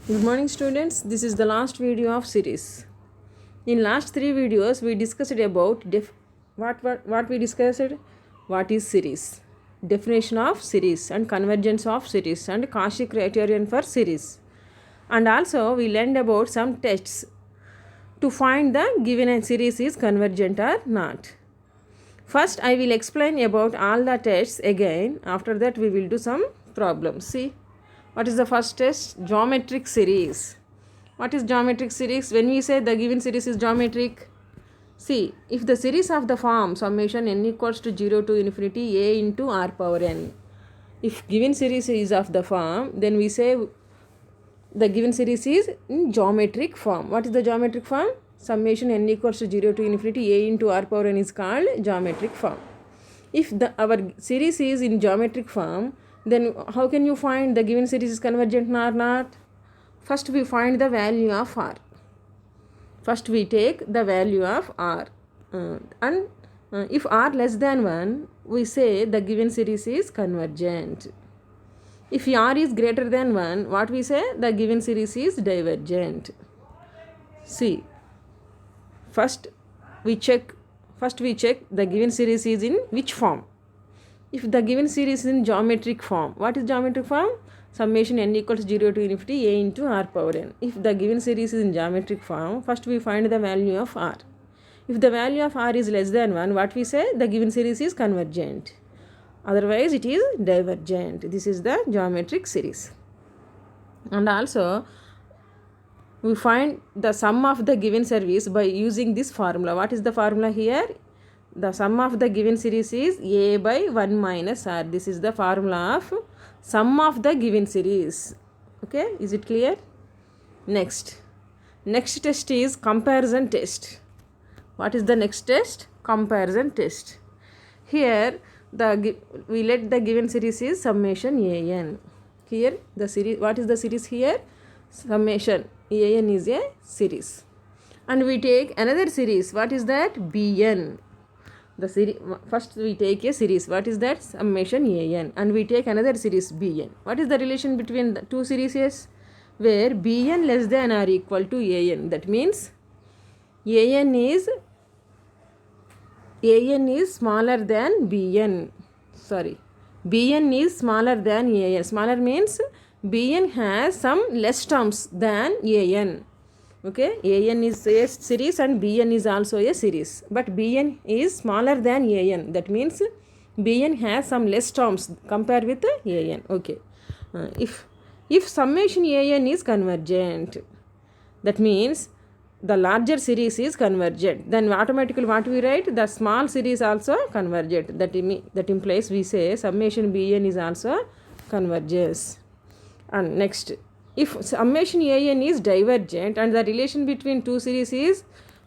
Good morning students, this is the last video of series. In last three videos we discussed about what we discussed, what is series, definition of series and convergence of series and Cauchy criterion for series. And also we learned about some tests to find the given series is convergent or not. First I will explain about all the tests again. After that we will do some problems. See, what is the first test? Geometric series. What is geometric series? When we say the given series is geometric, see, if the series of the form summation n equals to 0 to infinity a into r power n. If given series is of the form, then we say the given series is in geometric form. What is the geometric form? Summation n equals to 0 to infinity a into r power n is called geometric form. If our series is in geometric form, then how can you find the given series is convergent or not? First we find the value of r. First we take the value of r. And if r less than 1, we say the given series is convergent. If r is greater than 1, what we say? The given series is divergent. See, first we check the given series is in which form. If the given series is in geometric form, what is geometric form? Summation n equals 0 to infinity a into r power n. If the given series is in geometric form, first we find the value of r. If the value of r is less than 1, what we say? The given series is convergent. Otherwise it is divergent. This is the geometric series. And also we find the sum of the given series by using this formula. What is the formula here? The sum of the given series is a by 1 minus r. This is the formula of sum of the given series. Okay, is it clear? Next test is comparison test. What is the next test? Comparison test. Here we let the given series is summation an. Here the series, what is the series here? Summation an is a series. And we take another series. What is that? bn. The series, first we take a series. What is that? Summation an. And we take another series bn. What is the relation between the two series? Where bn less than or equal to an. That means an is smaller than bn. Sorry, bn is smaller than an. Smaller means bn has some less terms than an. Okay, an is a series and bn is also a series, but bn is smaller than an. That means bn has some less terms compared with an. Okay, if summation an is convergent, that means the larger series is convergent, then automatically what we write? The small series also convergent. That implies we say summation bn is also converges. And next, if summation an is divergent and the relation between two series is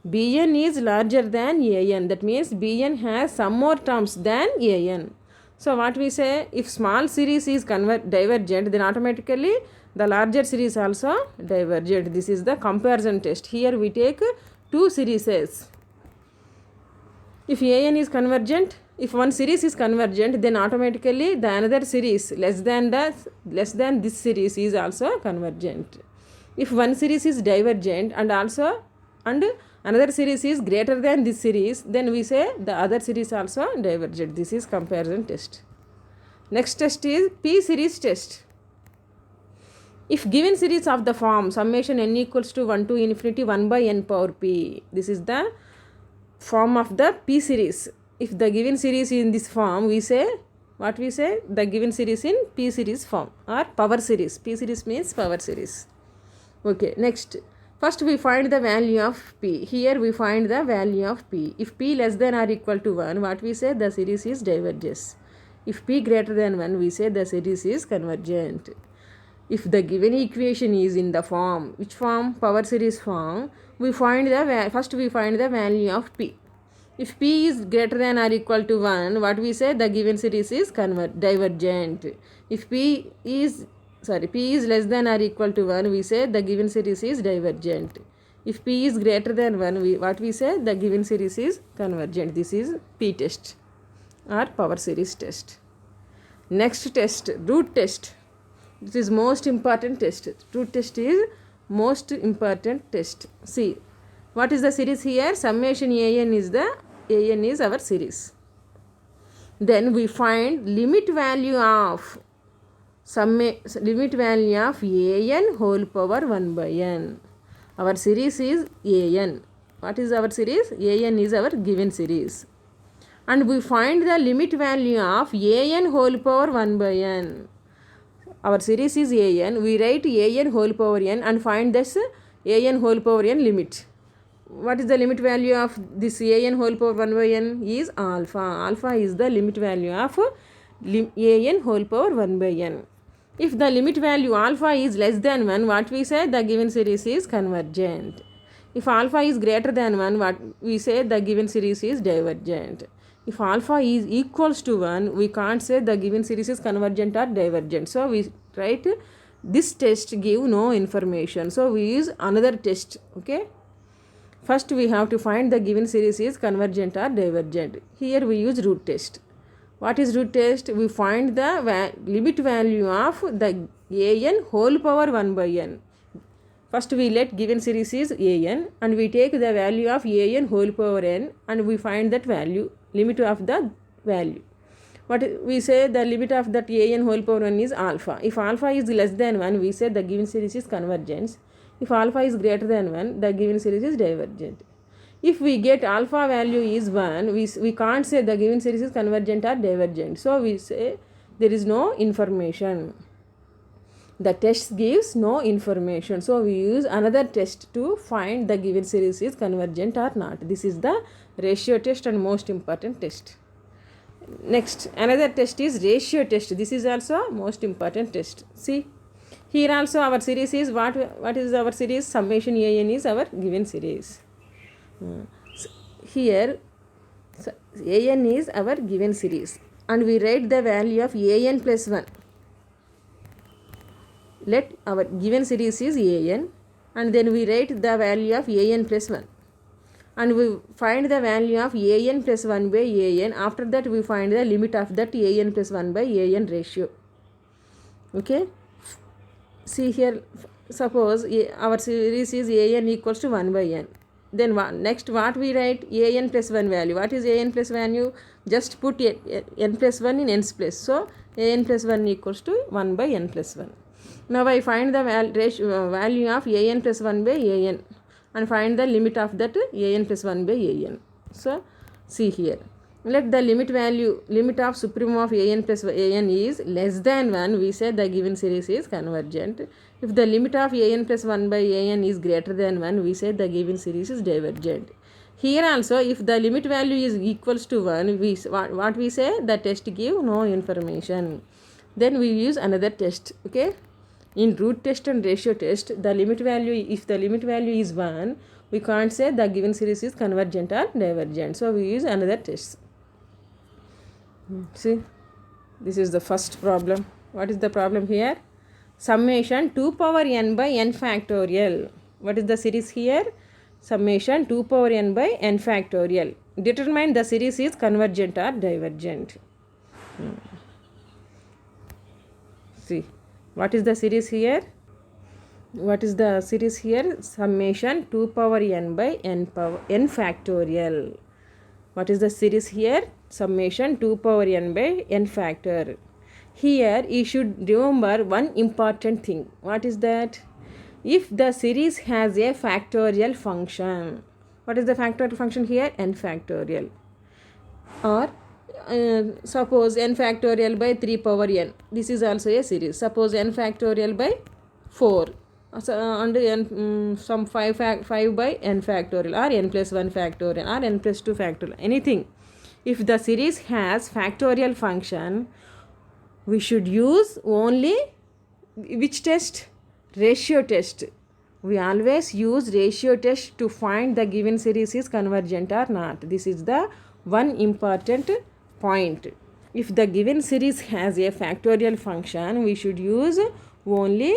bn is larger than an, that means bn has some more terms than an. So what we say? If small series is divergent, then automatically the larger series also divergent. This is the comparison test. Here we take two series. If an is convergent, if one series is convergent, then automatically the another series less than this series is also convergent. If one series is divergent and another series is greater than this series, then we say the other series also divergent. This is comparison test. Next test is p series test. If given series of the form summation n equals to 1 to infinity 1 by n power p, this is the form of the p series. If the given series is in this form, we say, what we say? The given series in p series form or power series. P series means power series. Okay, next, first we find the value of p. Here we find the value of p. If p less than or equal to 1, what we say? The series is diverges. If p greater than 1, we say the series is convergent. If the given equation is in the form, which form? Power series form, first we find the value of p. If p is greater than or equal to 1, what we say? The given series is divergent. If p is less than or equal to 1, we say the given series is divergent. If p is greater than 1, what we say? The given series is convergent. This is p test or power series test. Next test, root test. This is most important test. Root test is most important test. See, what is the series here? Summation an is our series. Then we find limit value of an whole power 1 by n. Our series is an. What is our series? An is our given series. And we find the limit value of an whole power 1 by n. Our series is an. We write an whole power n and find this an whole power n limit. What is the limit value of this an whole power 1 by n? Is alpha. Alpha is the limit value of an whole power 1 by n. If the limit value alpha is less than 1, what we say? The given series is convergent. If alpha is greater than 1, what we say? The given series is divergent. If alpha is equals to 1, we can't say the given series is convergent or divergent. So we write this test give no information. So we use another test. Okay. First we have to find the given series is convergent or divergent. Here we use root test. What is root test? We find the limit value of the an whole power 1 by n. First we let given series is an and we take the value of an whole power n and we find that value, limit of the value. What we say? The limit of that an whole power 1 is alpha. If alpha is less than 1, we say the given series is convergent. If alpha is greater than 1, the given series is divergent. If we get alpha value is 1, we can't say the given series is convergent or divergent. So we say there is no information. The test gives no information. So we use another test to find the given series is convergent or not. This is the ratio test and most important test. Next, another test is ratio test. This is also most important test. See, here also our series is what is our series? Summation an is our given series. Here an is our given series and we write the value of an plus 1. Let our given series is an and then we write the value of an plus 1 and we find the value of an plus 1 by an. After that we find the limit of that an plus 1 by an ratio. Okay. See here, suppose our series is an equals to 1 by n. Then next what we write? An plus 1 value. What is an plus value? Just put n plus 1 in n's place. So an plus 1 equals to 1 by n plus 1. Now I find the value of an plus 1 by an and find the limit of that an plus 1 by an. So see here. Let the limit of supremum of an plus an is less than 1, we say the given series is convergent. If the limit of an plus 1 by an is greater than 1, we say the given series is divergent. Here also, if the limit value is equals to 1, what we say? The test give no information. Then we use another test. Okay. In root test and ratio test, the limit value, if the limit value is 1, we can't say the given series is convergent or divergent. So we use another test. See, this is the first problem. What is the problem here? Summation 2 power n by n factorial. What is the series here? Summation 2 power n by n factorial. Determine the series is convergent or divergent. See, what is the series here? What is the series here? Summation 2 power n by n factorial. What is the series here? Summation 2 power n by n factor. Here you should remember one important thing. What is that? If the series has a factorial function. What is the factorial function here? N factorial. Or suppose n factorial by 3 power n. This is also a series. Suppose n factorial by 4. And some 5 by n factorial or n plus 1 factorial or n plus 2 factorial. Anything. If the series has factorial function, we should use only which test? Ratio test. We always use ratio test to find the given series is convergent or not. This is the one important point. If the given series has a factorial function, we should use only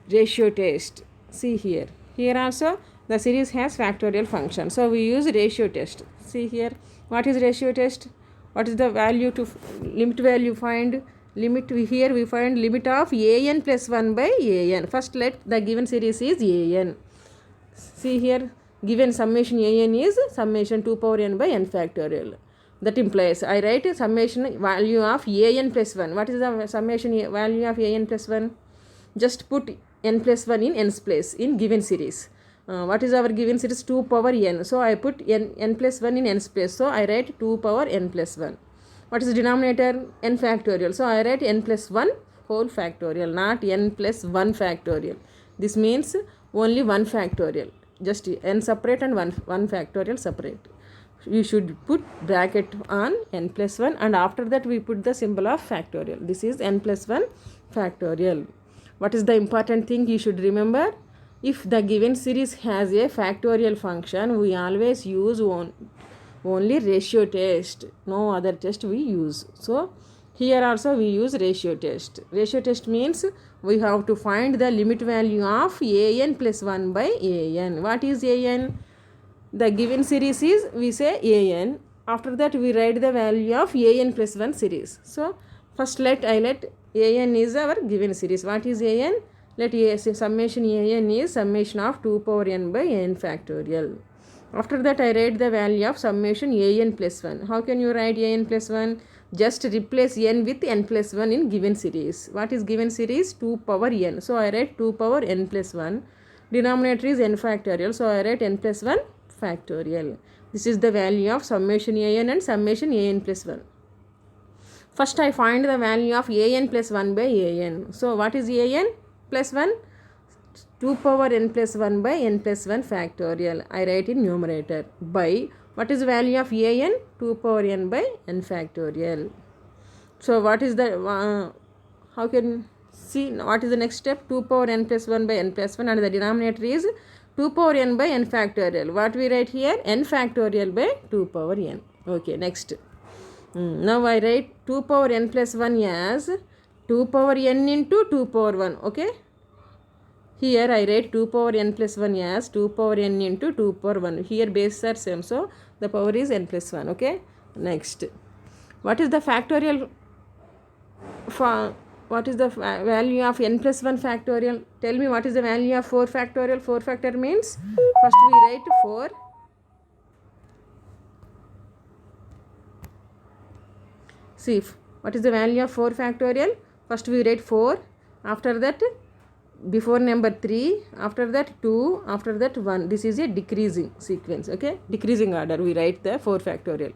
ratio test. See here. Here also the series has factorial function. So we use ratio test. See here. What is ratio test? What is the value to limit value find? limit, here we find limit of an plus 1 by an. First let the given series is an. See here, given summation an is summation 2 power n by n factorial. That implies I write summation value of an plus 1. What is the summation value of an plus 1? Just put n plus 1 in n's place in given series. What is our given series? 2 power n. So I put n plus 1 in n's place. So I write 2 power n plus 1. What is the denominator? N factorial. So I write n plus 1 whole factorial, not n plus 1 factorial. This means only 1 factorial. Just n separate and 1 factorial separate. You should put bracket on n plus 1 and after that we put the symbol of factorial. This is n plus 1 factorial. What is the important thing you should remember? If the given series has a factorial function, we always use only ratio test. No other test we use. So here also we use ratio test. Ratio test means we have to find the limit value of an plus 1 by an. What is an? The given series is, we say an. After that we write the value of an plus 1 series. So first let an is our given series. What is an? Let summation an is summation of 2 power n by n factorial. After that I write the value of summation an plus 1. How can you write an plus 1? Just replace n with n plus 1 in given series. What is given series? 2 power n. So I write 2 power n plus 1. Denominator is n factorial. So I write n plus 1 factorial. This is the value of summation an and summation an plus 1. First I find the value of an plus 1 by an. So what is an plus 1? 2 power n plus 1 by n plus 1 factorial. I write in numerator by, what is the value of an? 2 power n by n factorial. So what is the, how can see what is the next step? 2 power n plus 1 by n plus 1 and the denominator is 2 power n by n factorial. What we write here? N factorial by 2 power n. Okay, next. Now I write 2 power n plus 1 as 2 power n into 2 power 1. Okay. Here I write 2 power n plus 1 as 2 power n into 2 power 1. Here bases are same. So the power is n plus 1. Okay. Next. What is the factorial? What is the value of n plus 1 factorial? Tell me what is the value of 4 factorial? 4 factorial means first we write 4. See what is the value of 4 factorial? First we write 4. After that before number 3. After that 2. After that 1. This is a decreasing sequence. Okay. Decreasing order we write the 4 factorial.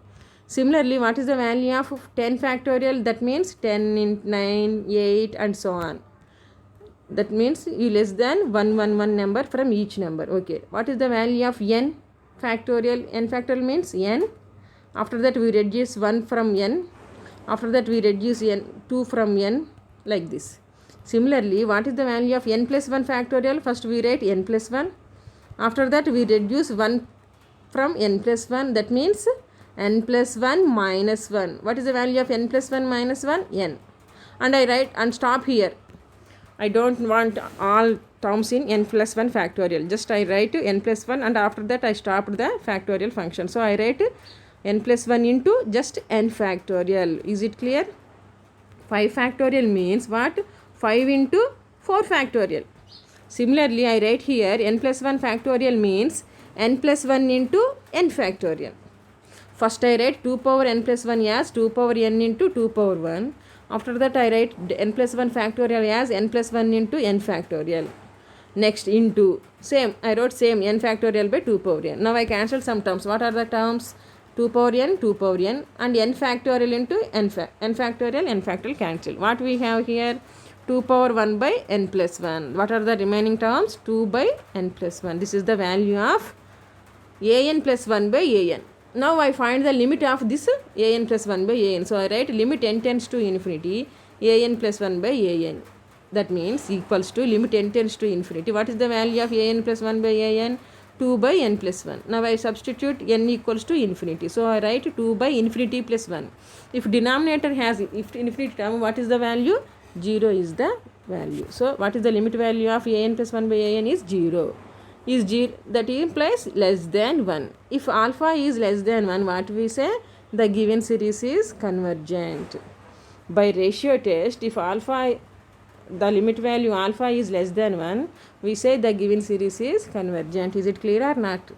Similarly, what is the value of 10 factorial? That means 10, 9, 8 and so on. That means you less than 1 number from each number. Okay. What is the value of n factorial? N factorial means n. After that we reduce 1 from n. After that we reduce n 2 from n, like this. Similarly, what is the value of n plus 1 factorial? First we write n plus 1. After that we reduce 1 from n plus 1. That means n plus 1 minus 1. What is the value of n plus 1 minus 1? N. And I write and stop here. I don't want all terms in n plus 1 factorial. Just I write n plus 1 and after that I stopped the factorial function. So I write n plus 1 into just n factorial. Is it clear? 5 factorial means what? 5 into 4 factorial. Similarly, I write here n plus 1 factorial means n plus 1 into n factorial. First I write 2 power n plus 1 as 2 power n into 2 power 1. After that I write n plus 1 factorial as n plus 1 into n factorial. Next into, same, I wrote same n factorial by 2 power n. Now I cancel some terms. What are the terms? 2 power n, 2 power n and n factorial into n factorial cancel. What we have here? 2 power 1 by n plus 1. What are the remaining terms? 2 by n plus 1. This is the value of an plus 1 by an. Now I find the limit of this an plus 1 by an. So I write limit n tends to infinity an plus 1 by an. That means equals to limit n tends to infinity. What is the value of an plus 1 by an? 2 by n plus 1. Now I substitute n equals to infinity. So I write 2 by infinity plus 1. If denominator has infinity term, what is the value? 0 is the value. So what is the limit value of an plus 1 by an is 0. Is 0, that implies less than 1. If alpha is less than 1, what we say? The given series is convergent. By ratio test, if alpha, the limit value alpha is less than 1, we say the given series is convergent. Is it clear or not?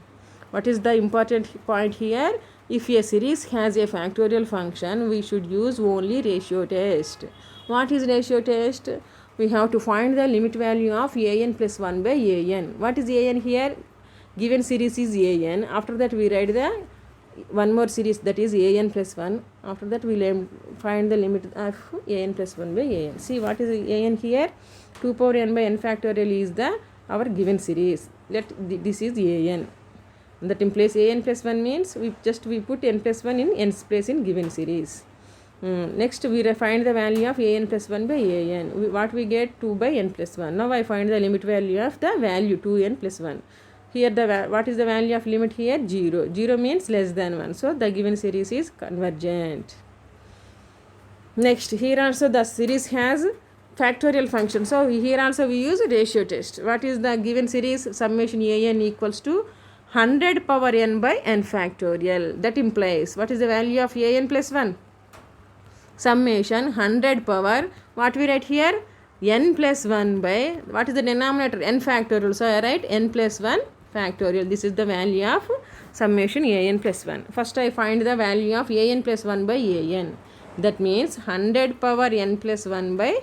What is the important point here? If a series has a factorial function, we should use only ratio test. What is ratio test? We have to find the limit value of an plus 1 by an. What is an here? Given series is an. After that we write the one more series, that is an plus 1. After that we will find the limit of an plus 1 by an. See what is an here? 2 power n by n factorial is the our given series. This is an. That implies an plus 1 means we put n plus 1 in n's place in given series. Next we find the value of an plus 1 by an. What we get? 2 by n plus 1. Now I find the limit value of the value 2n plus 1. Here what is the value of limit here? 0. 0 means less than 1. So the given series is convergent. Next, here also the series has factorial function. So here also we use ratio test. What is the given series? Summation an equals to 100 power n by n factorial. That implies what is the value of an plus 1? Summation 100 power, what we write here? N plus 1 by, what is the denominator? N factorial. So I write n plus 1 factorial. This is the value of summation an plus 1. First I find the value of an plus 1 by an. That means 100 power n plus 1 by,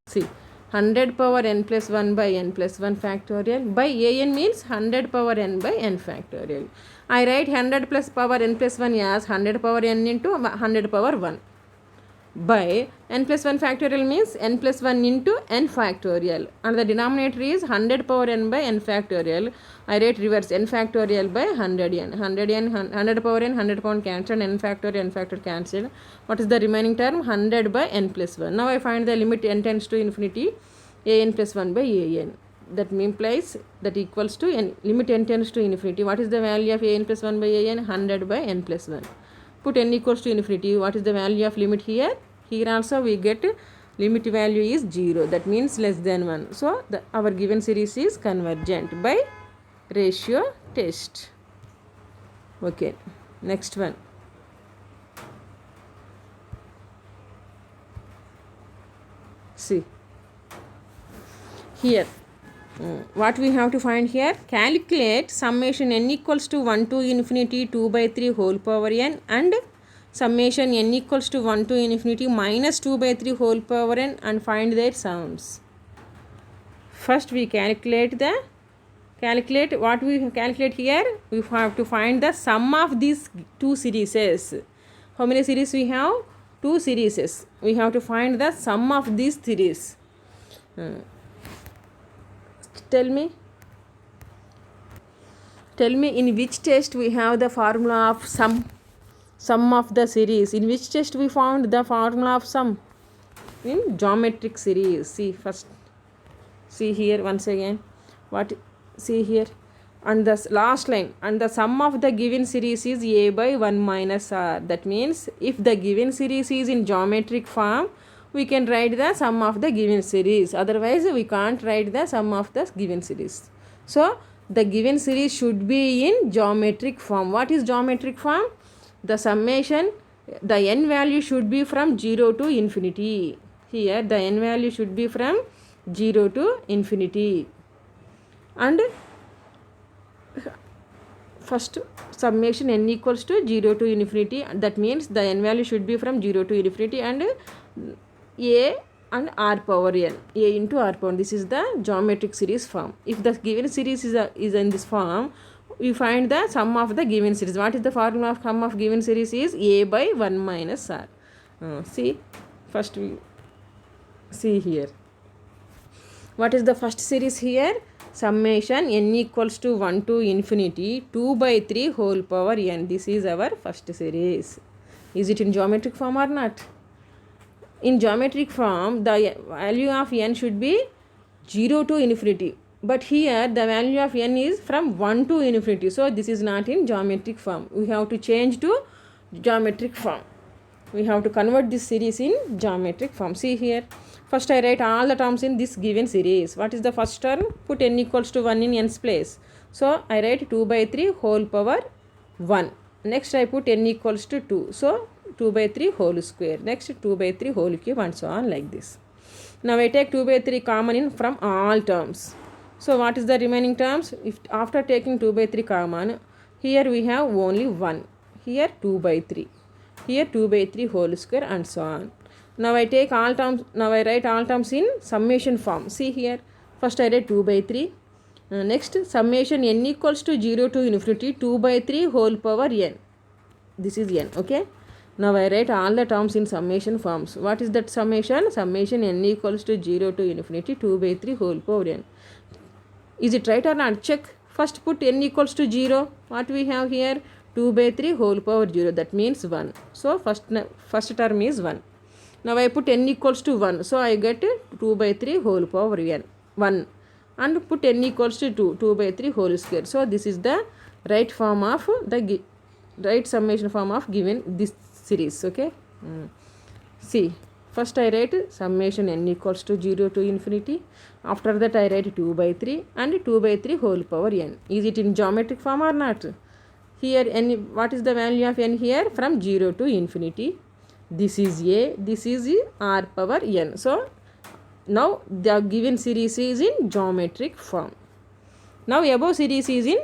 see, 100 power n plus 1 by n plus 1 factorial. By an means 100 power n by n factorial. I write 100 plus power n plus 1 as 100 power n into 100 power 1. By n plus 1 factorial means n plus 1 into n factorial. And the denominator is 100 power n by n factorial. I write reverse n factorial by 100n. 100 power n, 100 power cancelled, n factorial cancelled. What is the remaining term? 100 by n plus 1. Now I find the limit n tends to infinity an plus 1 by an. That implies that equals to n. Limit n tends to infinity. What is the value of an plus 1 by an? 100 by n plus 1. Put n equals to infinity. What is the value of limit here? Here also we get limit value is 0. That means less than 1. So our given series is convergent by ratio test. Okay. Next one. See. Here. What we have to find here? Calculate summation n equals to 1 to infinity 2 by 3 whole power n and summation n equals to 1 to infinity minus 2 by 3 whole power n and find their sums. First we calculate what we calculate here? We have to find the sum of these two series. How many series we have? 2 series. We have to find the sum of these series. Tell me in which test we have the formula of sum of the series. In which test we found the formula of sum? In geometric series. See first. See here once again. See here. And the last line. And the sum of the given series is a by 1 minus r. That means if the given series is in geometric form, we can write the sum of the given series. Otherwise we can't write the sum of the given series. So the given series should be in geometric form. What is geometric form? The summation, the n value should be from 0 to infinity. Here the n value should be from 0 to infinity. And first summation n equals to 0 to infinity. That means the n value should be from 0 to infinity and a and r power n. A into r power n. This is the geometric series form. If the given series is in this form, we find the sum of the given series. What is the formula of sum of given series? Is a by 1 minus r. See, first we see here. What is the first series here? Summation n equals to 1 to infinity 2 by 3 whole power n. This is our first series. Is it in geometric form or not? In geometric form, the value of n should be 0 to infinity. But here the value of n is from 1 to infinity. So this is not in geometric form. We have to change to geometric form. We have to convert this series in geometric form. See here. First I write all the terms in this given series. What is the first term? Put n equals to 1 in n's place. So I write 2 by 3 whole power 1. Next I put n equals to 2. So 2 by 3 whole square. Next 2 by 3 whole cube and so on like this. Now I take 2 by 3 common in from all terms. So what is the remaining terms? If after taking 2 by 3 common, here we have only 1. Here 2 by 3. Here 2 by 3 whole square and so on. Now I take all terms. Now I write all terms in summation form. See here. First I write 2 by 3. Next summation n equals to 0 to infinity 2 by 3 whole power n. This is n. Okay. Now I write all the terms in summation forms. What is that summation? Summation n equals to 0 to infinity 2 by 3 whole power n. Is it right or not? Check. First put n equals to 0. What we have here? 2 by 3 whole power 0. That means 1. So first term is 1. Now I put n equals to 1. So I get 2 by 3 whole power n. 1. And put n equals to 2. 2 by 3 whole square. So this is the right form of the right summation form of given this series. Okay. See. First I write summation n equals to 0 to infinity. After that I write 2 by 3 and 2 by 3 whole power n. Is it in geometric form or not? Here n, what is the value of n here? From 0 to infinity. This is a, this is r power n. So now the given series is in geometric form. Now above series is in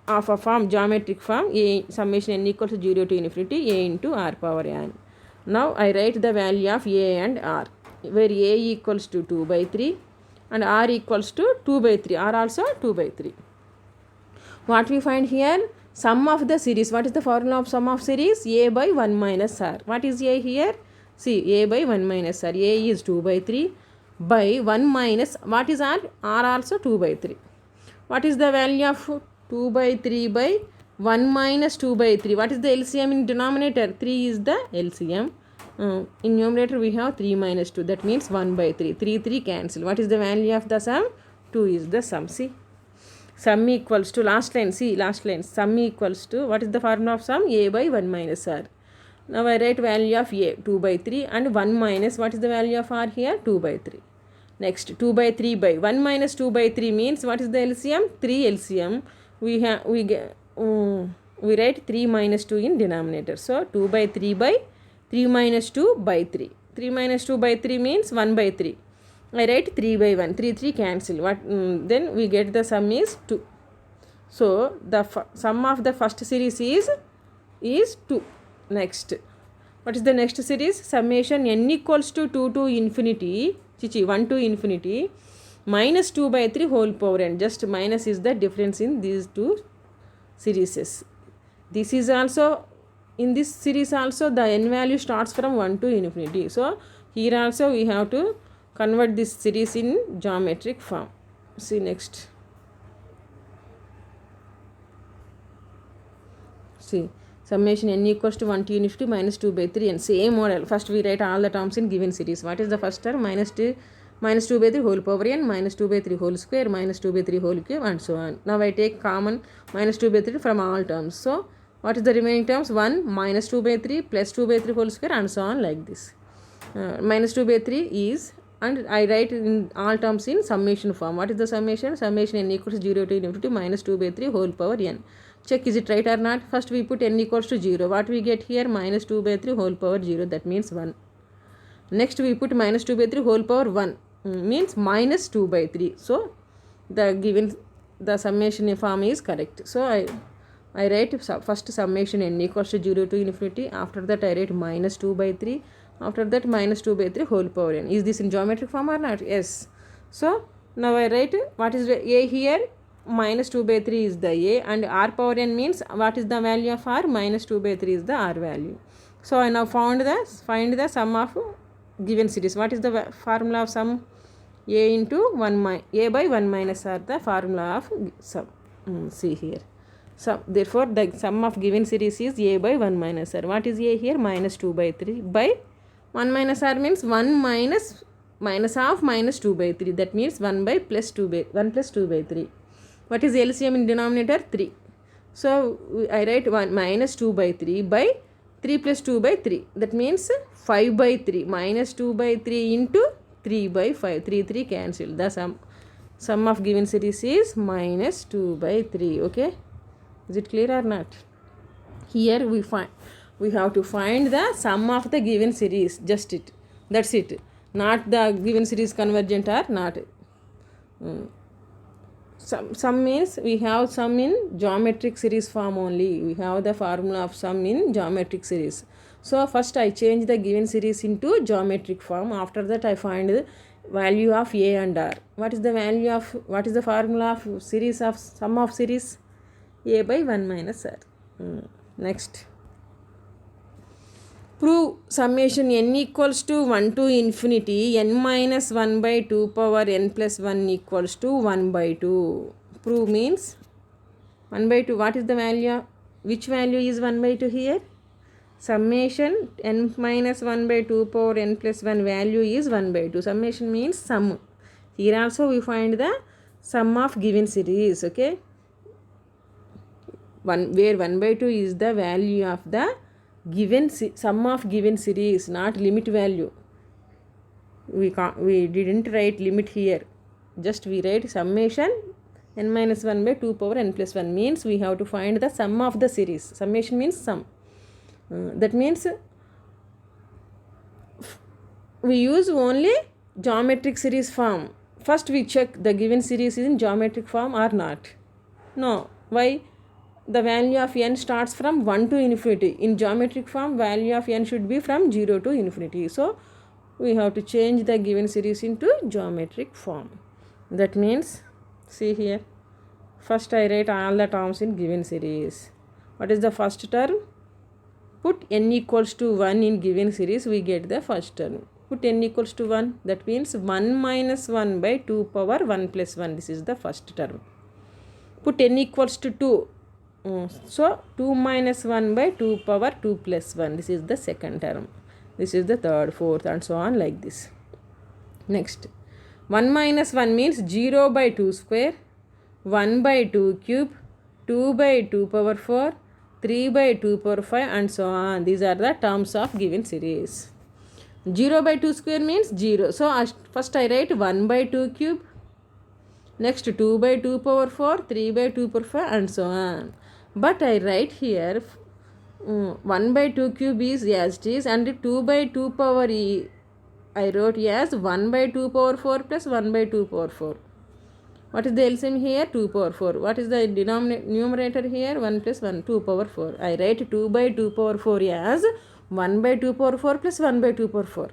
of a form, geometric form. A summation n equals to 0 to infinity a into r power n. Now I write the value of a and r, where a equals to 2 by 3 and r equals to 2 by 3, r also 2 by 3. What we find here? Sum of the series. What is the formula of sum of series? A by 1 minus r. What is a here? See, a by 1 minus r. A is 2 by 3 by 1 minus, what is r? R also 2 by 3. What is the value of 2 by 3 by 1 minus 2 by 3? What is the LCM in denominator? 3 is the LCM. In numerator we have 3 minus 2. That means 1 by 3. 3 cancel. What is the value of the sum? 2 is the sum. See. Sum equals to, last line. See, last line. Sum equals to, what is the formula of sum? A by 1 minus r. Now I write value of a 2 by 3 and 1 minus, what is the value of r here? 2 by 3. Next 2 by 3 by 1 minus 2 by 3 means what is the LCM? 3 LCM. We write 3 minus 2 in denominator. So 2 by 3 by 3 minus 2 by 3. 3 minus 2 by 3 means 1 by 3. I write 3 by 1. 3 cancel. Then we get the sum is 2. So the sum of the first series is 2. Next. What is the next series? Summation n equals to 2 to infinity. 1 to infinity minus 2 by 3 whole power n. Just minus is the difference in these two series. This is also, in this series also the n value starts from 1 to infinity. So here also we have to convert this series in geometric form. See next. See. Summation n equals to 1 to infinity minus 2 by 3 and same model. First we write all the terms in given series. What is the first term? Minus 2 by 3 whole power n, minus 2 by 3 whole square, minus 2 by 3 whole cube and so on. Now I take common minus 2 by 3 from all terms. So what is the remaining terms? 1 minus 2 by 3 plus 2 by 3 whole square and so on like this. Minus 2 by 3 is, and I write in all terms in summation form. What is the summation? Summation n equals to 0 to infinity minus 2 by 3 whole power n. Check is it right or not. First we put n equals to 0. What we get here? Minus 2 by 3 whole power 0. That means 1. Next we put minus 2 by 3 whole power 1. Means minus 2 by 3. So the summation form is correct. So I write first summation n equals to 0 to infinity. After that I write minus 2 by 3. After that minus 2 by 3 whole power n. Is this in geometric form or not? Yes. So now I write what is a here? Minus 2 by 3 is the a and r power n means what is the value of r? Minus 2 by 3 is the r value. So I now find the sum of given series. What is the formula of sum? A into a by 1 minus r, the formula of sum. See here. So therefore the sum of given series is a by 1 minus r. What is a here? Minus 2 by 3 by 1 minus r means 1 minus of minus 2 by 3. That means 1 plus 2 by 3. What is LCM in denominator? 3. So I write 1 minus 2 by 3 by 3 plus 2 by 3. That means 5 by 3 minus 2 by 3 into 3 by 5. 3 cancel. The sum of given series is minus 2 by 3. Okay. Is it clear or not? Here we find We have to find the sum of the given series, just it. That's it. Not the given series convergent or not. Sum means we have sum in geometric series form only. We have the formula of sum in geometric series. So first I change the given series into geometric form. After that I find the value of A and R. What is the formula of series of sum of series? A by 1 minus R. Next. Prove summation n equals to 1 to infinity n minus 1 by 2 power n plus 1 equals to 1 by 2. Prove means 1 by 2. What is the value? Which value is 1 by 2 here? Summation n minus 1 by 2 power n plus 1 value is 1 by 2. Summation means sum. Here also we find the sum of given series. Okay. Where 1 by 2 is the value of the given sum of given series, not limit value. We didn't write limit here. Just we write summation n minus 1 by 2 power n plus 1 means we have to find the sum of the series. Summation means sum. That means we use only geometric series form. First we check the given series is in geometric form or not. No. Why? The value of n starts from 1 to infinity. In geometric form, value of n should be from 0 to infinity. So, we have to change the given series into geometric form. That means, see here, first I write all the terms in given series. What is the first term? Put n equals to 1 in given series, we get the first term. Put n equals to 1, that means 1 minus 1 by 2 power 1 plus 1. This is the first term. Put n equals to 2. So 2 minus 1 by 2 power 2 plus 1. This is the second term. This is the third, fourth and so on like this. Next. 1 minus 1 means 0 by 2 square, 1 by 2 cube, 2 by 2 power 4, 3 by 2 power 5 and so on. These are the terms of given series. 0 by 2 square means 0. So first I write 1 by 2 cube. Next 2 by 2 power 4, 3 by 2 power 5 and so on. But I write here 1 by 2 cube is as it is and 2 by 2 power I wrote as 1 by 2 power 4 plus 1 by 2 power 4. What is the LCM here? 2 power 4. What is the numerator here? 1 plus 1, 2 power 4. I write 2 by 2 power 4 as 1 by 2 power 4 plus 1 by 2 power 4.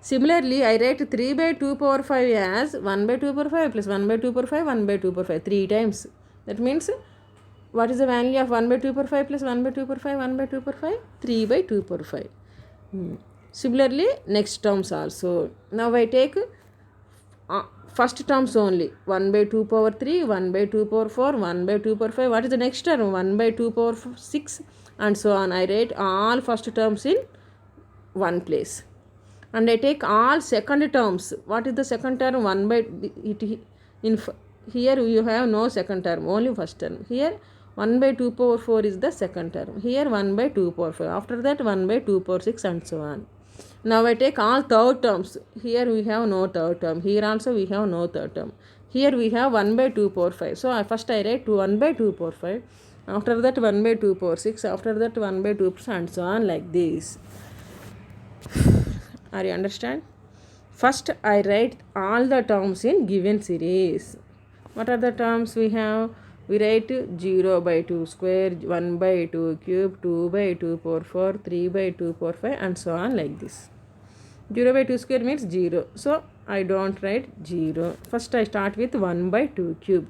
Similarly, I write 3 by 2 power 5 as 1 by 2 power 5 plus 1 by 2 power 5, 1 by 2 power 5, 3 times. That means, what is the value of 1 by 2 power 5 plus 1 by 2 power 5, 1 by 2 power 5? 3 by 2 power 5. Similarly, next terms also. Now I take first terms only. 1 by 2 power 3, 1 by 2 power 4, 1 by 2 power 5. What is the next term? 1 by 2 power 6 and so on. I write all first terms in one place. And I take all second terms. What is the second term? 1 by here you have no second term, only first term. Here 1 by 2 power 4 is the second term. Here 1 by 2 power 5. After that 1 by 2 power 6 and so on. Now I take all third terms. Here we have no third term. Here also we have no third term. Here we have 1 by 2 power 5. So first I write 1 by 2 power 5. After that 1 by 2 power 6. After that 1 by 2 and so on like this. Are you understand? First I write all the terms in given series. What are the terms we have? We write 0 by 2 square, 1 by 2 cube, 2 by 2 power 4, 3 by 2 power 5 and so on like this. 0 by 2 square means 0. So I don't write 0. First I start with 1 by 2 cube.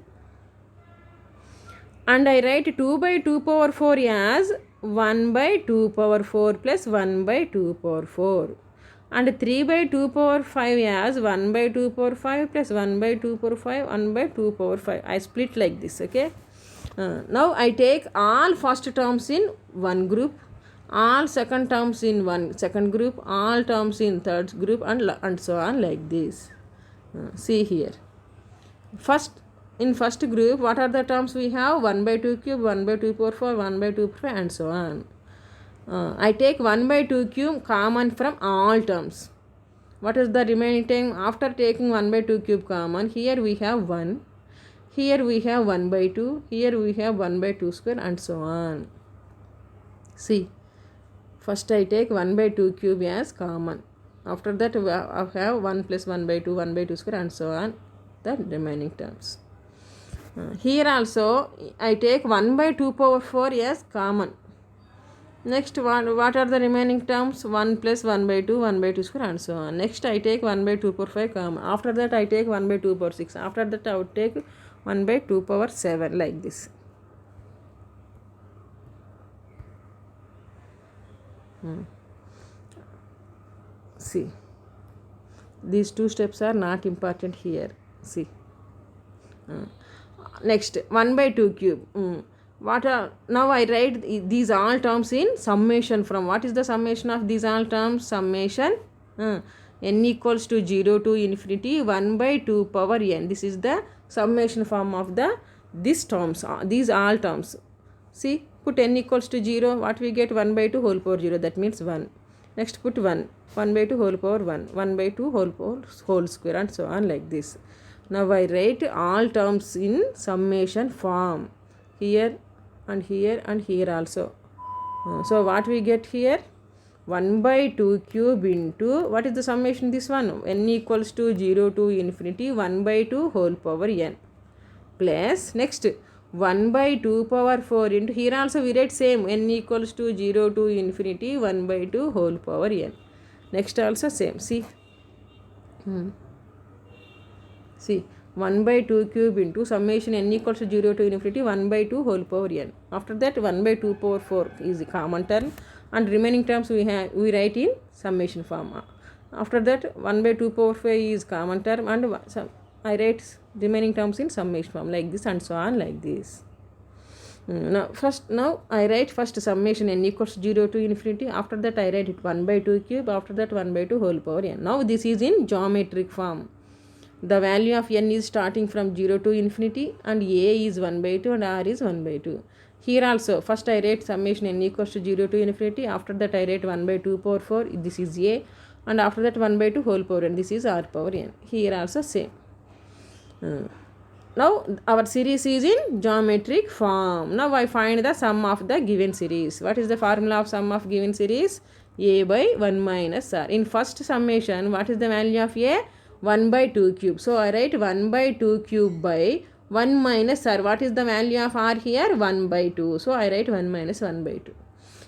And I write 2 by 2 power 4 as 1 by 2 power 4 plus 1 by 2 power 4. And 3 by 2 power 5 as 1 by 2 power 5 plus 1 by 2 power 5, 1 by 2 power 5. I split like this, okay? Now I take all first terms in one group, all second terms in one second group, all terms in third group and so on like this. See here. In first group, what are the terms we have? 1 by 2 cube, 1 by 2 power 4, 1 by 2 power 5 and so on. I take 1 by 2 cube common from all terms. What is the remaining term? After taking 1 by 2 cube common, here we have 1, here we have 1 by 2, here we have 1 by 2 square and so on. See, First I take 1 by 2 cube as common. After that I have 1 plus 1 by 2, 1 by 2 square and so on the remaining terms. Here also I take 1 by 2 power 4 as common. Next what are the remaining terms? 1 plus 1 by 2, 1 by 2 square and so on. Next I take 1 by 2 power 5 common. After that I take 1 by 2 power 6. After that I would take 1 by 2 power 7 like this. See, these two steps are not important here. See, next 1 by 2 cube. What are now I write these all terms in summation from. What is the summation of these all terms? Summation n equals to 0 to infinity 1 by 2 power n. This is the summation form of these terms, these all terms. See, put n equals to 0, what we get? 1 by 2 whole power 0, that means 1. Next put 1 by 2 whole power 1, 1 by 2 whole square and so on like this. Now I write all terms in summation form here and here and here also. So what we get here? 1 by 2 cube into, what is the summation? This one, n equals to 0 to infinity 1 by 2 whole power n, plus next 1 by 2 power 4 into, here also we write same, n equals to 0 to infinity 1 by 2 whole power n. Next also same. See, see, 1 by 2 cube into summation n equals to 0 to infinity 1 by 2 whole power n. After that 1 by 2 power 4 is the common term and remaining terms we write in summation form. After that 1 by 2 power 5 is common term and I write remaining terms in summation form like this and so on like this. Now I write first summation n equals to 0 to infinity. After that I write it 1 by 2 cube. After that 1 by 2 whole power n. Now this is in geometric form. The value of n is starting from 0 to infinity and a is 1 by 2 and r is 1 by 2. Here also first I write summation n equals to 0 to infinity. After that I write 1 by 2 power 4, this is a, and after that 1 by 2 whole power n, this is r power n. Here also same. Now our series is in geometric form. Now I find the sum of the given series. What is the formula of sum of given series? A by 1 minus r. In first summation, what is the value of a? 1 by 2 cube. So I write 1 by 2 cube by 1 minus r. What is the value of r here? 1 by 2. So I write 1 minus 1 by 2.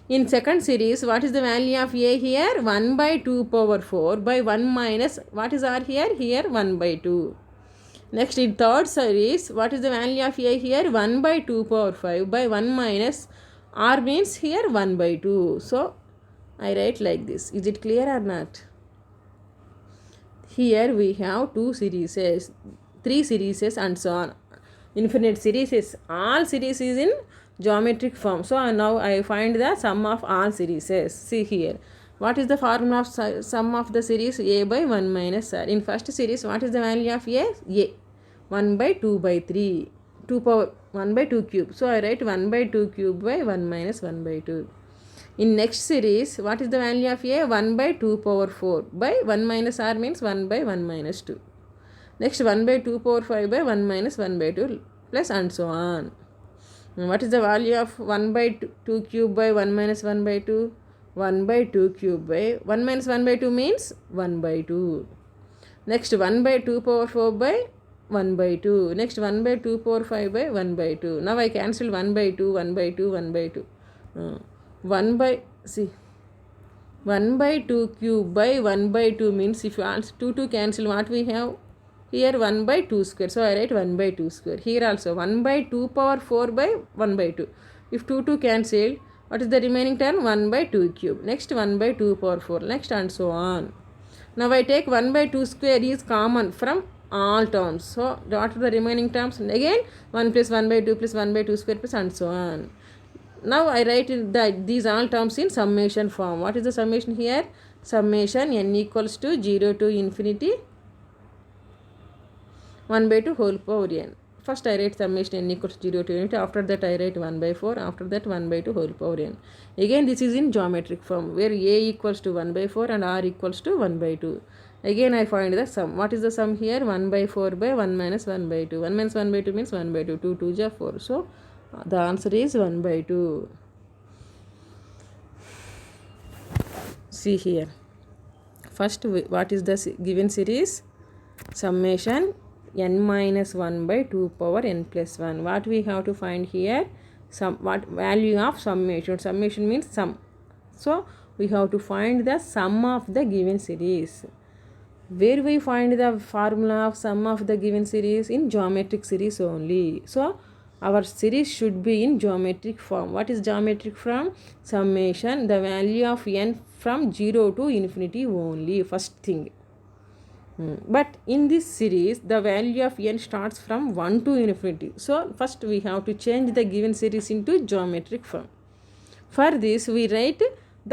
In second series, what is the value of a here? 1 by 2 power 4 by 1 minus, what is r here? Here 1 by 2. Next in third series, what is the value of a here? 1 by 2 power 5 by 1 minus r means here 1 by 2. So I write like this. Is it clear or not? Here we have 2 series, 3 series and so on. Infinite series, all series is in geometric form. So now I find the sum of all series. See here. What is the formula of sum of the series? A by 1 minus r. In first series, what is the value of a? A. 1 by 2 by 3. 2 power 1 by 2 cube. So I write 1 by 2 cube by 1 minus 1 by 2. In next series, what is the value of a? 1 by 2 power 4 by 1 minus r means 1 by 1 minus 2. Next 1 by 2 power 5 by 1 minus 1 by 2 plus and so on. What is the value of 1 by 2 cube by 1 minus 1 by 2? 1 by 2 cube by 1 minus 1 by 2 means 1 by 2. Next 1 by 2 power 4 by 1 by 2. Next 1 by 2 power 5 by 1 by 2. Now I cancel 1 by 2, 1 by 2, 1 by 2. 1 by, see, 1 by 2 cube by 1 by 2 means if you ask 2 cancel, what we have? Here 1 by 2 square. So I write 1 by 2 square. Here also 1 by 2 power 4 by 1 by 2. If 2 cancel, what is the remaining term? 1 by 2 cube. Next 1 by 2 power 4. Next and so on. Now I take 1 by 2 square is common from all terms. So what are the remaining terms? And again 1 plus 1 by 2 plus 1 by 2 square plus and so on. Now I write these all terms in summation form. What is the summation here? Summation n equals to 0 to infinity 1 by 2 whole power n. First I write summation n equals to 0 to infinity. After that I write 1 by 4. After that 1 by 2 whole power n. Again this is in geometric form where a equals to 1 by 4 and r equals to 1 by 2. Again I find the sum. What is the sum here? 1 by 4 by 1 minus 1 by 2. 1 minus 1 by 2 means 1 by 2. 2 2 is 4. So the answer is 1 by 2. See here. First, what is the given series? Summation n minus 1 by 2 power n plus 1. What we have to find here? What value of summation? Summation means sum. So we have to find the sum of the given series. Where we find the formula of sum of the given series? In geometric series only. So our series should be in geometric form. What is geometric form? Summation, the value of n from 0 to infinity only, first thing. But in this series, the value of n starts from 1 to infinity. So first we have to change the given series into geometric form. For this, we write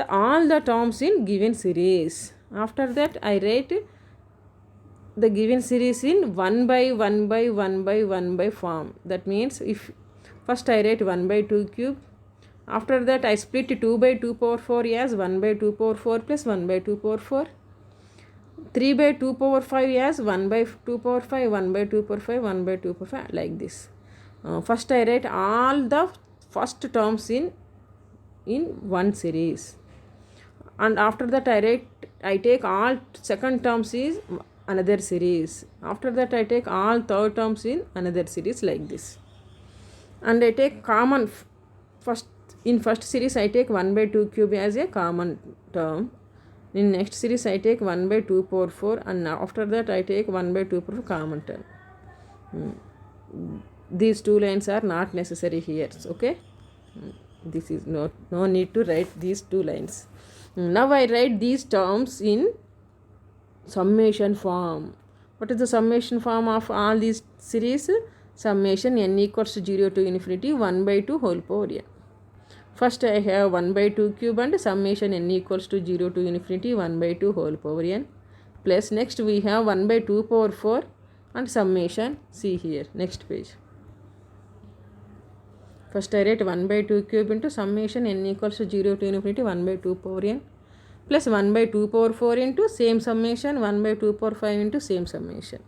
all the terms in given series. After that, I write the given series in 1 by 1 by 1 by 1 by form. That means if first I write 1 by 2 cube. After that, I split 2 by 2 power 4 as 1 by 2 power 4 plus 1 by 2 power 4. 3 by 2 power 5 as 1 by 2 power 5, 1 by 2 power 5, 1 by 2 power 5, like this. First I write all the first terms in one series. And after that I take all second terms is another series. After that I take all third terms in another series, like this. And I take common in first series I take 1 by 2 cube as a common term. In next series I take 1 by 2 power 4, and after that I take 1 by 2 power 4 common term. These two lines are not necessary here. Okay, this is no need to write these two lines. Now I write these terms in summation form. What is the summation form of all these series? Summation n equals to 0 to infinity 1 by 2 whole power n. First I have 1 by 2 cube and summation n equals to 0 to infinity 1 by 2 whole power n, plus next we have 1 by 2 power 4 and summation. See here, next page. First I write 1 by 2 cube into summation n equals to 0 to infinity 1 by 2 power n plus 1 by 2 power 4 into same summation 1 by 2 power 5 into same summation.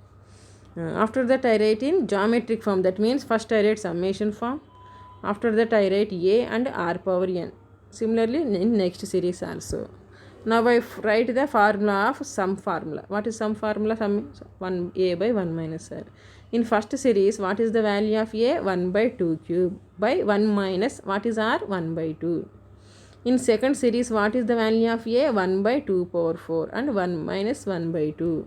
After that I write in geometric form. That means first I write summation form. After that I write a and r power n. Similarly in next series also. Now I write the formula of sum formula. What is sum formula? Sum 1a by 1 minus r. In first series, what is the value of a? 1 by 2 cube by 1 minus what is r? 1 by 2. In second series, what is the value of a? 1 by 2 power 4 and 1 minus 1 by 2.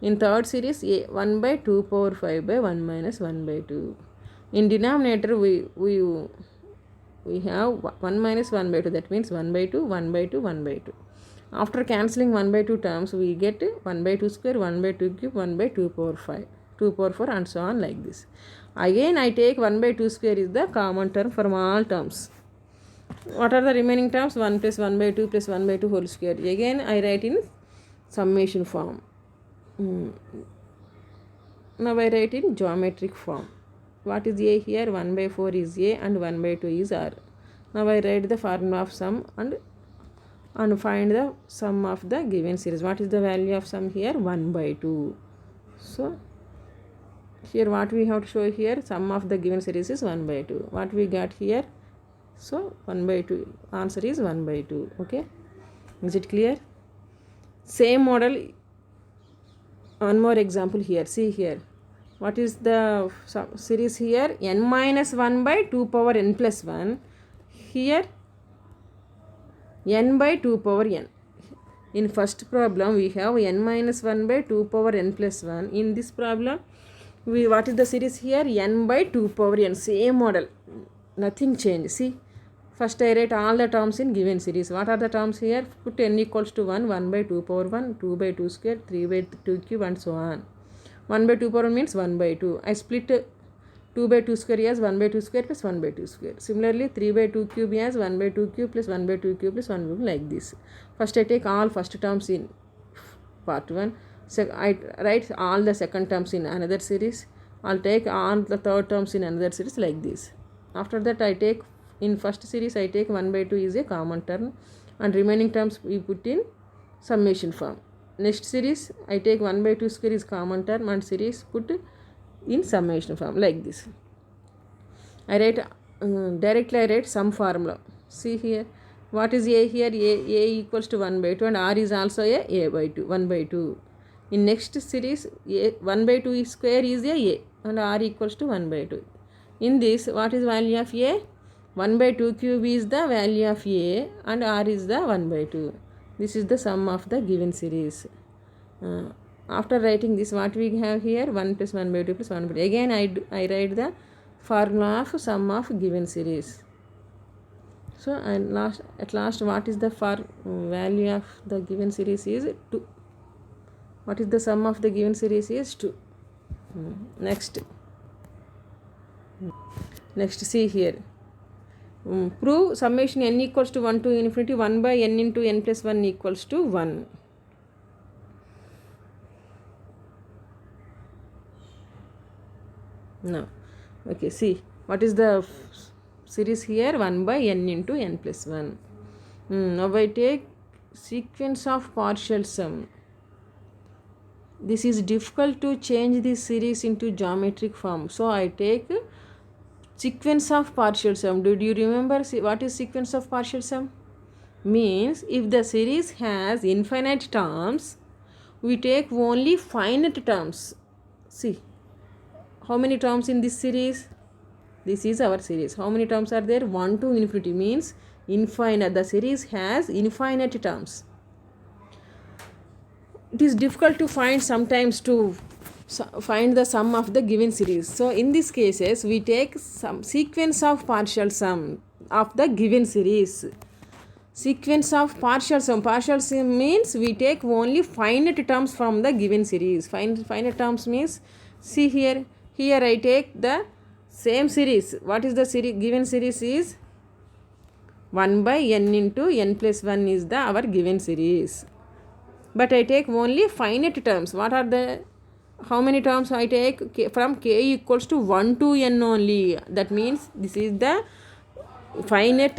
In third series, a 1 by 2 power 5 by 1 minus 1 by 2. In denominator, we have 1 minus 1 by 2. That means 1 by 2, 1 by 2, 1 by 2. After cancelling 1 by 2 terms, we get 1 by 2 square, 1 by 2 cube, 1 by 2 power 5, 2 power 4 and so on, like this. Again I take 1 by 2 square is the common term from all terms. What are the remaining terms? 1 plus 1 by 2 plus 1 by 2 whole square. Again I write in summation form. Now I write in geometric form. What is a here? 1 by 4 is a and 1 by 2 is r. Now I write the formula of sum and find the sum of the given series. What is the value of sum here? 1 by 2. So here what we have to show here? Sum of the given series is 1 by 2. What we got here? So 1 by 2. Answer is 1 by 2. Okay, is it clear? Same model. One more example here. See here. What is the series here? N minus 1 by 2 power n plus 1. Here n by 2 power n. In first problem we have n minus 1 by 2 power n plus 1. In this problem, what is the series here? N by 2 power n. Same model. Nothing changed. See. First I write all the terms in given series. What are the terms here? Put n equals to 1, 1 by 2 power 1, 2 by 2 square, 3 by 2 cube and so on. 1 by 2 power 1 means 1 by 2. I split 2 by 2 square as 1 by 2 square plus 1 by 2 square. Similarly 3 by 2 cube as 1 by 2 cube plus 1 by 2 cube plus 1 by 2, like this. First I take all first terms in part 1. I write all the second terms in another series. I'll take all the third terms in another series, like this. After that I take in first series I take 1 by 2 is a common term and remaining terms we put in summation form. Next series I take 1 by 2 square is common term and series put in summation form, like this. I write directly I write sum formula. See here, What is a here? A equals to 1 by 2 and r is also a by 2, 1 by 2. In next series, 1 by 2 square is a and r equals to 1 by 2. In this, what is value of a? 1 by 2 cube is the value of a and r is the 1 by 2. This is the sum of the given series. After writing this, what we have here? 1 plus 1 by 2 plus 1 by 2. Again, I write the formula of sum of given series. So at last what is the value of the given series is 2. What is the sum of the given series is 2. Next see here. Prove summation n equals to 1 to infinity 1 by n into n plus 1 equals to 1. Now, okay, see what is the series here? 1 by n into n plus 1. Now I take sequence of partial sum. This is difficult to change this series into geometric form, so I take sequence of partial sum. Do you remember what is sequence of partial sum? Means if the series has infinite terms, we take only finite terms. See, how many terms in this series? This is our series. How many terms are there? 1 to infinity means infinite. The series has infinite terms. It is difficult to find sometimes to find the sum of the given series. So in these cases, we take some sequence of partial sum of the given series. Sequence of partial sum. Partial sum means we take only finite terms from the given series. Finite terms means, see here. Here I take the same series. What is the series? Given series is 1 by n into n plus 1 is the our given series. But I take only finite terms. What are the, how many terms I take? From k equals to 1 to n only. That means this is the finite,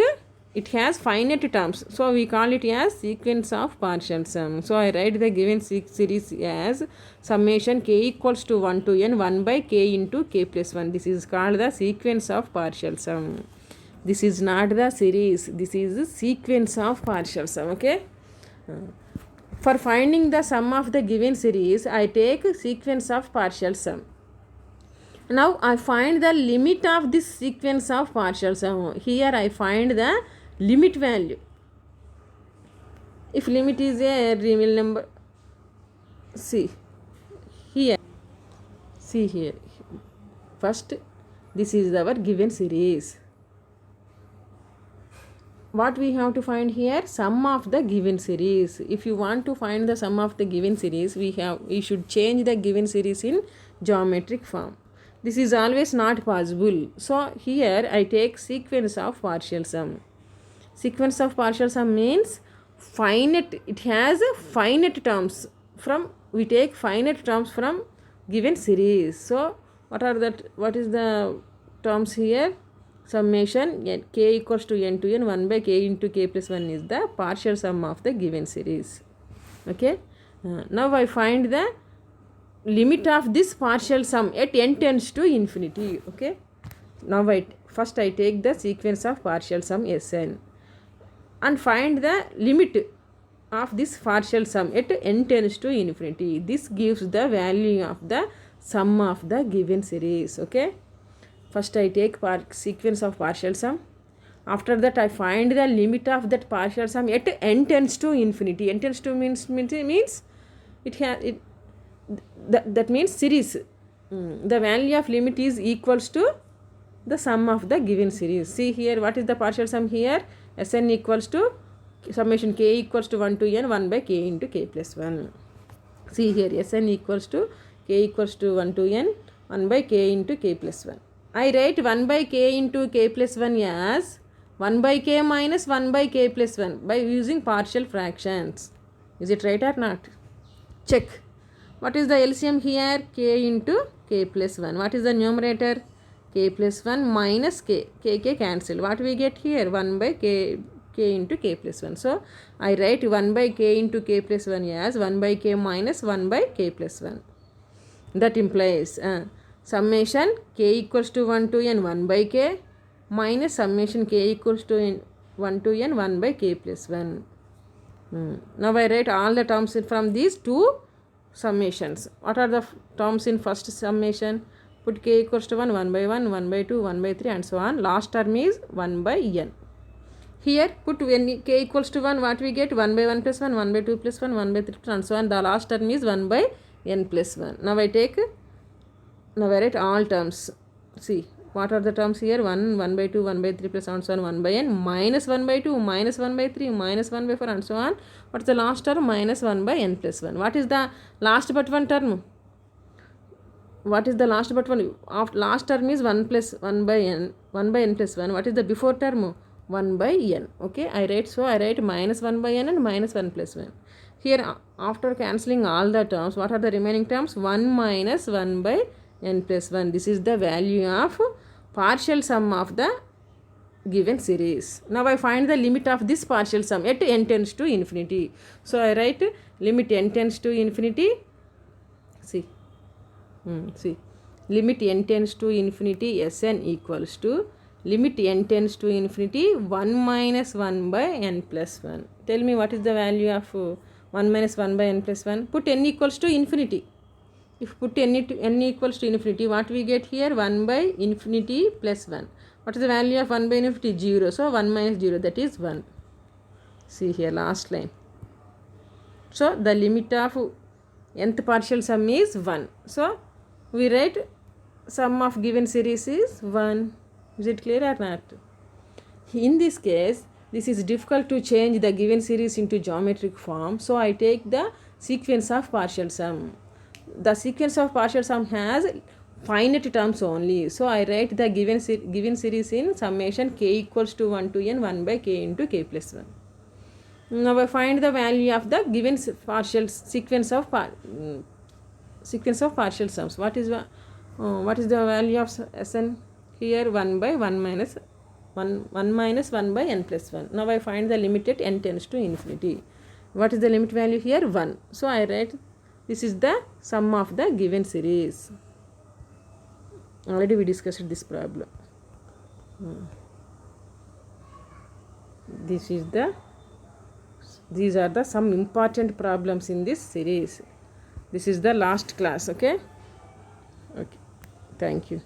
it has finite terms. So we call it as sequence of partial sum. So I write the given series as summation k equals to 1 to n 1 by k into k plus 1. This is called the sequence of partial sum. This is not the series. This is the sequence of partial sum. Okay. For finding the sum of the given series, I take sequence of partial sum. Now I find the limit of this sequence of partial sum. Here I find the limit value. If limit is a real number, see here. First, this is our given series. What we have to find here? Sum of the given series. If you want to find the sum of the given series, we should change the given series in geometric form. This is always not possible. So here I take sequence of partial sum. Sequence of partial sum means finite. It has a finite terms from, we take finite terms from given series. So what is the terms here? Summation k equals to n to n 1 by k into k plus 1 is the partial sum of the given series. Okay. Now I find the limit of this partial sum at n tends to infinity. Okay. Now first I take the sequence of partial sum Sn and find the limit of this partial sum at n tends to infinity. This gives the value of the sum of the given series. Okay. First I take sequence of partial sum. After that I find the limit of that partial sum at n tends to infinity. N tends to means that means series. The value of limit is equals to the sum of the given series. See here, what is the partial sum here? Sn equals to summation k equals to 1 to n 1 by k into k plus 1. See here, Sn equals to k equals to 1 to n 1 by k into k plus 1. I write 1 by k into k plus 1 as 1 by k minus 1 by k plus 1 by using partial fractions. Is it right or not? Check. What is the LCM here? K into k plus 1. What is the numerator? K plus 1 minus k. K cancel. What we get here? 1 by k into k plus 1. So I write 1 by k into k plus 1 as 1 by k minus 1 by k plus 1. That implies summation k equals to 1 to n 1 by k minus summation k equals to 1 to n 1 by k plus 1. Now I write all the terms from these two summations. What are the terms in first summation? Put k equals to 1, 1 by 1, 1 by 2, 1 by 3 and so on. Last term is 1 by n. Here put when k equals to 1, what we get? 1 by 1 plus 1, 1 by 2 plus 1, 1 by 3 and so on. The last term is 1 by n plus 1. Now I write all terms. See, what are the terms here? 1, 1 by 2, 1 by 3 plus and so on, 1 by n, minus 1 by 2, minus 1 by 3, minus 1 by 4 and so on. What's the last term? Minus 1 by n plus 1. What is the last but one term? What is the last but one? Last term is 1 plus 1 by n, 1 by n plus 1. What is the before term? 1 by n. Okay, I write minus 1 by n and minus 1 plus 1. Here, after cancelling all the terms, what are the remaining terms? 1 minus 1 by n plus 1. This is the value of partial sum of the given series. Now I find the limit of this partial sum at n tends to infinity. So I write limit n tends to infinity. See, limit n tends to infinity Sn equals to limit n tends to infinity 1 minus 1 by n plus 1. Tell me what is the value of 1 minus 1 by n plus 1. Put n equals to infinity. If put n equals to infinity, what we get here? 1 by infinity plus 1. What is the value of 1 by infinity? 0. So 1 minus 0, that is 1. See here, last line. So the limit of nth partial sum is 1. So we write sum of given series is 1. Is it clear or not? In this case, this is difficult to change the given series into geometric form. So I take the sequence of partial sum. The sequence of partial sum has finite terms only. So I write the given series in summation k equals to 1 to n 1 by k into k plus 1. Now I find the value of the given partial sequence of partial sums. What is the value of Sn? Here 1 by 1 minus 1 minus 1 by n plus 1. Now I find the limit at n tends to infinity. What is the limit value here? 1. So I write this is the sum of the given series. Already we discussed this problem. These are the some important problems in this series. This is the last class. Okay. Thank you.